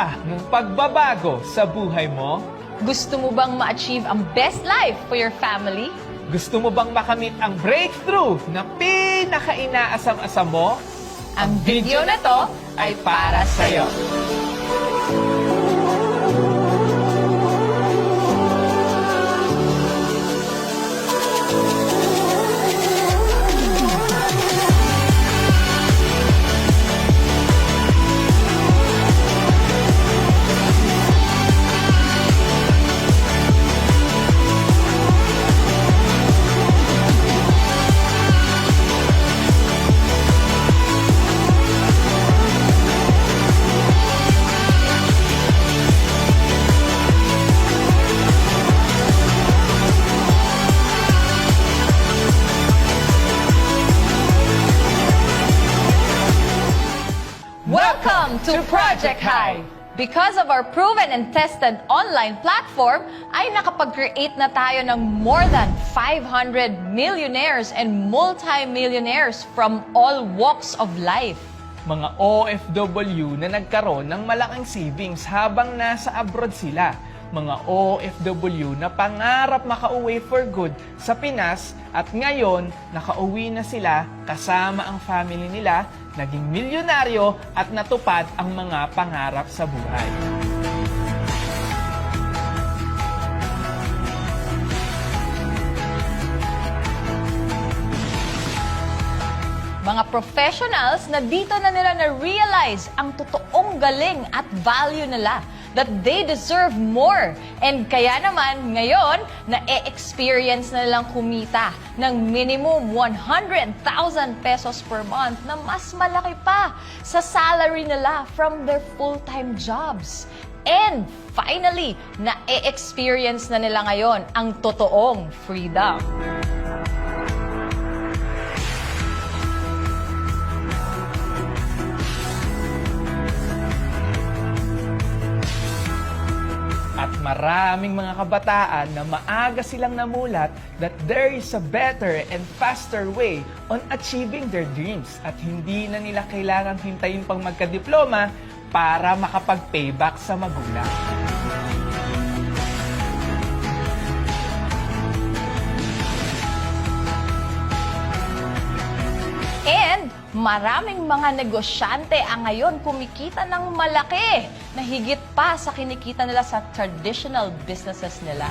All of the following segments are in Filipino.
ba ng pagbabago sa buhay mo? Gusto mo bang ma-achieve ang best life for your family? Gusto mo bang makamit ang breakthrough na pinaka-inaasam-asam mo? Ang video na to ay para sa'yo. Welcome to Project High! Because of our proven and tested online platform, ay nakapag-create na tayo ng more than 500 millionaires and multi-millionaires from all walks of life. Mga OFW na nagkaroon ng malaking savings habang nasa abroad sila. Mga OFW na pangarap makauwi for good sa Pinas at ngayon nakauwi na sila kasama ang family nila, naging milyonaryo at natupad ang mga pangarap sa buhay. Mga professionals na dito na nila na-realize ang totoong galing at value nila, that they deserve more. And kaya naman, ngayon, na-experience na nilang kumita ng minimum 100,000 pesos per month na mas malaki pa sa salary nila from their full-time jobs. And finally, na-experience na nila ngayon ang totoong freedom. At maraming mga kabataan na maaga silang namulat that there is a better and faster way on achieving their dreams at hindi na nila kailangang hintayin pang magka-diploma para makapag-payback sa magulang. And maraming mga negosyante ang ngayon kumikita ng malaki na higit pa sa kinikita nila sa traditional businesses nila.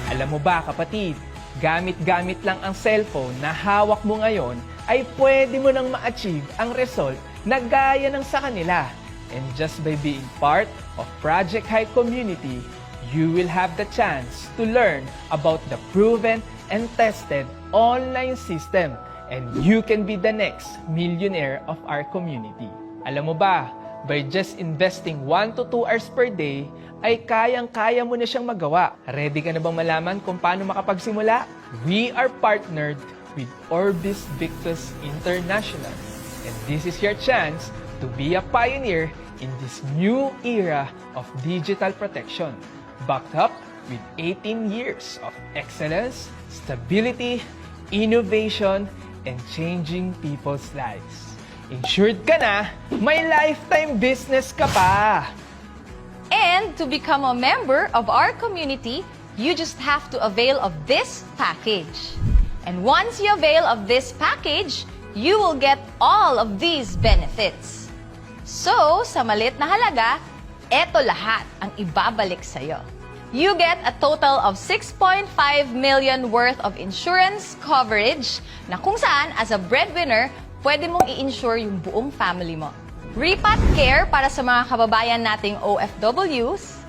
Alam mo ba kapatid, gamit-gamit lang ang cellphone na hawak mo ngayon ay pwede mo nang ma-achieve ang result na gaya ng sa kanila. And just by being part of Project High community, you will have the chance to learn about the proven and tested online system and you can be the next millionaire of our community. Alam mo ba, by just investing 1 to 2 hours per day, ay kayang-kaya mo na siyang magawa. Ready ka na bang malaman kung paano makapagsimula? We are partnered with Orbis Victus International. And this is your chance to be a pioneer in this new era of digital protection, backed up with 18 years of excellence, stability, innovation, and changing people's lives. Insured ka na, may lifetime business ka pa! And to become a member of our community, you just have to avail of this package. And once you avail of this package, you will get all of these benefits. So, sa maliit na halaga, eto lahat ang ibabalik sa'yo. You get a total of 6.5 million worth of insurance coverage na kung saan, as a breadwinner, pwede mong i-insure yung buong family mo. Repat Care para sa mga kababayan nating OFWs.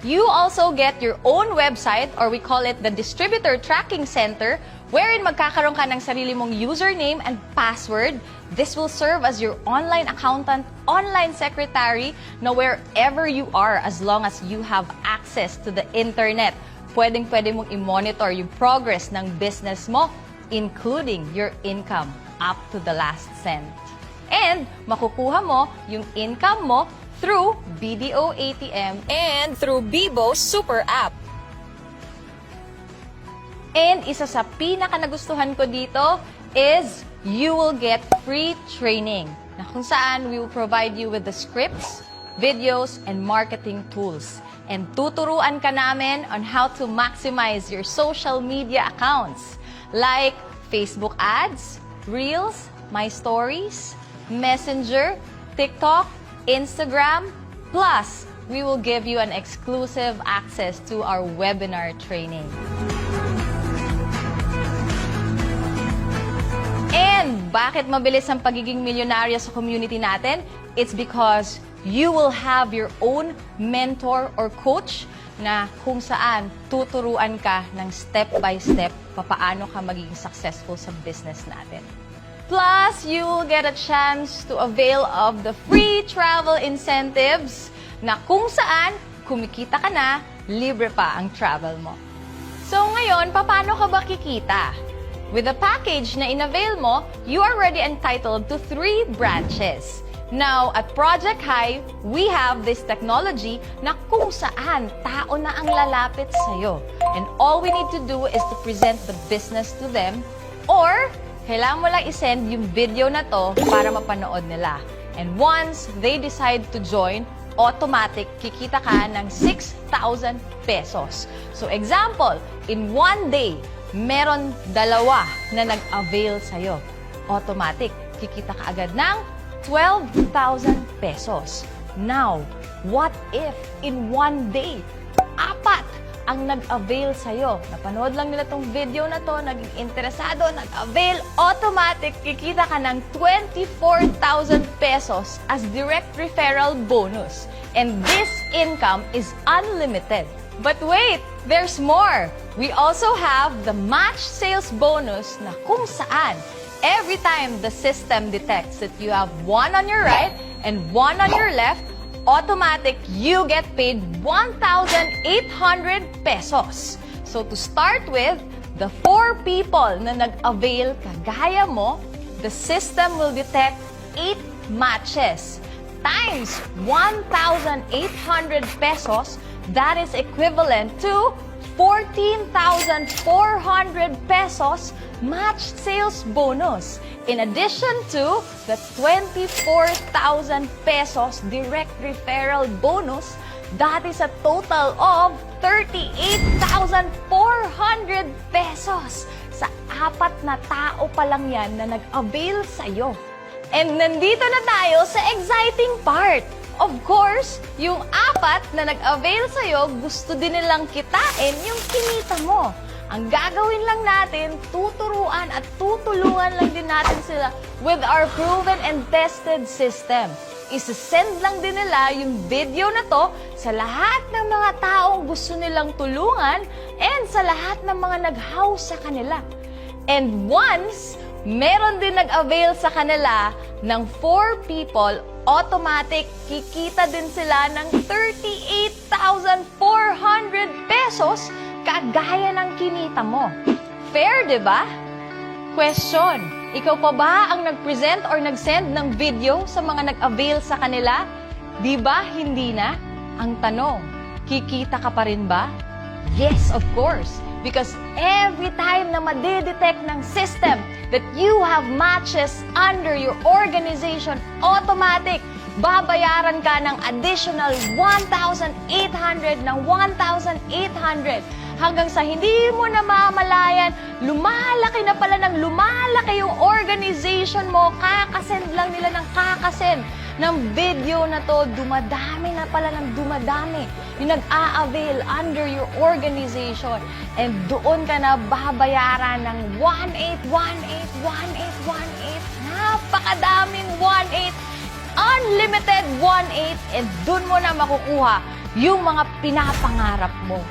You also get your own website, or we call it the Distributor Tracking Center, wherein magkakaroon ka ng sarili mong username and password. This will serve as your online accountant, online secretary, na wherever you are, as long as you have access to the internet, pwedeng-pwede mong i-monitor yung progress ng business mo, including your income. up to the last cent. And makukuha mo yung income mo through BDO ATM and through Bibo Super App. And isa sa pinaka-nagustuhan ko dito is you will get free training na kung saan we will provide you with the scripts, videos, and marketing tools. And tuturuan ka namin on how to maximize your social media accounts like Facebook ads, Reels, My Stories, Messenger, TikTok, Instagram, plus we will give you an exclusive access to our webinar training. And bakit mabilis ang pagiging milyonaryo sa community natin? It's because you will have your own mentor or coach na kung saan tuturuan ka ng step-by-step papaano ka magiging successful sa business natin. Plus, you will get a chance to avail of the free travel incentives na kung saan kumikita ka na, libre pa ang travel mo. So ngayon, paano ka ba kikita? With the package na in-avail mo, you are already entitled to 3 branches. Now, at Project Hive, we have this technology na kung saan tao na ang lalapit sa'yo. And all we need to do is to present the business to them or kailangan mo lang isend yung video na to para mapanood nila. And once they decide to join, automatic kikita ka ng 6,000 pesos. So example, in one day, meron 2 na nag-avail sa'yo. Automatic, kikita ka agad ng 12,000 pesos. Now, what if in one day, 4 ang nag-avail sa'yo? Napanood lang nila tong video na to, naging interesado, nag-avail, automatic, kikita ka ng 24,000 pesos as direct referral bonus. And this income is unlimited. But wait, there's more! We also have the match sales bonus na kung saan every time the system detects that you have 1 on your right and 1 on your left, automatic you get paid 1,800 pesos. So to start with, the 4 people na nag-avail kagaya mo, the system will detect 8 matches times 1,800 pesos. That is equivalent to 14,400 pesos match sales bonus. In addition to the 24,000 pesos direct referral bonus, that is a total of 38,400 pesos. Sa 4 na tao pa lang yan na nag-avail sa'yo. And nandito na tayo sa exciting part. Of course, yung 4 na nag-avail sa'yo, gusto din nilang kitain yung kinita mo. Ang gagawin lang natin, tuturuan at tutulungan lang din natin sila with our proven and tested system. Isasend lang din nila yung video na to sa lahat ng mga taong gusto nilang tulungan and sa lahat ng mga nag-house sa kanila. And once meron din nag-avail sa kanila ng 4 people, automatic, kikita din sila ng 38,400 pesos kagaya ng kinita mo. Fair, di ba? Question, ikaw pa ba ang nag-present or nag-send ng video sa mga nag-avail sa kanila? Di ba hindi na? Ang tanong, kikita ka pa rin ba? Yes, of course. Because every time na madidetect ng system that you have matches under your organization, automatic, babayaran ka ng additional 1,800 ng 1,800 hanggang sa hindi mo namamalayan, lumalaki na pala ng lumalaki yung organization mo, kakasend lang nila ng kakasend ng video na to, dumadami na pala ng dumadami yung nag-a-avail under your organization. And doon ka na babayaran ng 1,818,1,818. Napakadaming 1,800. Unlimited 1,800. And doon mo na makukuha yung mga pinapangarap mo.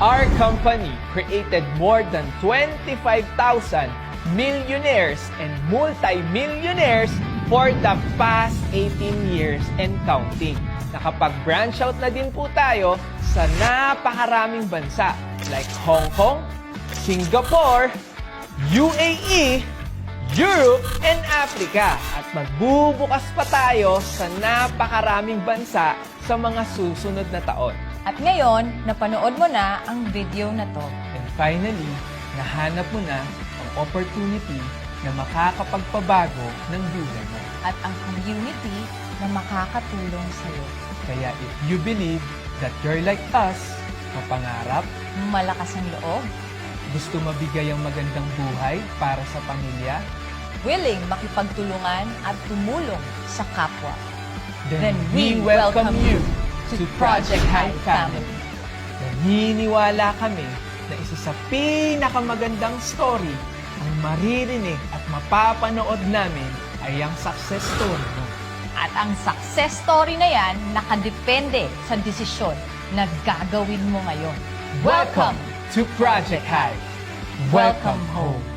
Our company created more than 25,000 millionaires and multi-millionaires for the past 18 years and counting. Nakapag-branch out na din po tayo sa napakaraming bansa like Hong Kong, Singapore, UAE, Europe, and Africa. At magbubukas pa tayo sa napakaraming bansa sa mga susunod na taon. At ngayon, napanood mo na ang video na to. And finally, nahanap mo na ang opportunity na makakapagpabago ng buhay mo. At ang community na makakatulong sa'yo. Kaya if you believe that you're like us, mapangarap, Malakas ang loob, gusto mabigay ang magandang buhay para sa pamilya, willing makipagtulungan at tumulong sa kapwa. then we welcome you to Project High Family. Naniniwala kami na isa sa pinakamagandang story ang maririnig at mapapanood namin ay ang success story mo. At ang success story na yan nakadepende sa desisyon na gagawin mo ngayon. Welcome to Project High. Welcome home.